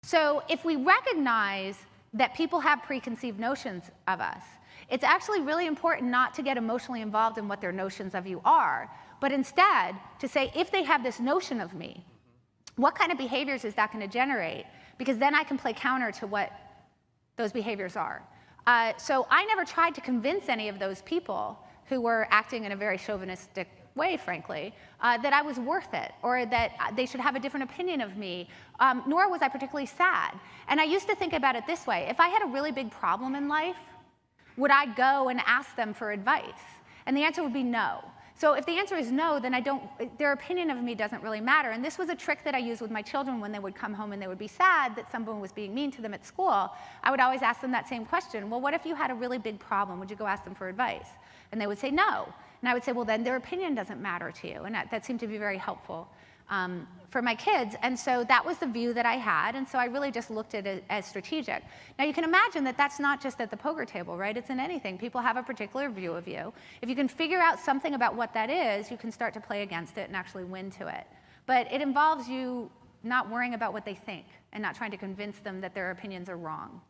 So if we recognize that people have preconceived notions of us, it's actually really important not to get emotionally involved in what their notions of you are, but instead to say, if they have this notion of me, what kind of behaviors is that going to generate? Because then I can play counter to what those behaviors are. So I never tried to convince any of those people who were acting in a very chauvinistic way, frankly, that I was worth it, or that they should have a different opinion of me, nor was I particularly sad. And I used to think about it this way: if I had a really big problem in life, would I go and ask them for advice? And the answer would be no. So if the answer is no, then their opinion of me doesn't really matter. And this was a trick that I used with my children when they would come home and they would be sad that someone was being mean to them at school. I would always ask them that same question. Well, what if you had a really big problem? Would you go ask them for advice? And they would say no. And I would say, well, then their opinion doesn't matter to you. And that seemed to be very helpful for my kids. And so that was the view that I had. And so I really just looked at it as strategic. Now, you can imagine that that's not just at the poker table, right? It's in anything. People have a particular view of you. If you can figure out something about what that is, you can start to play against it and actually win to it. But it involves you not worrying about what they think and not trying to convince them that their opinions are wrong.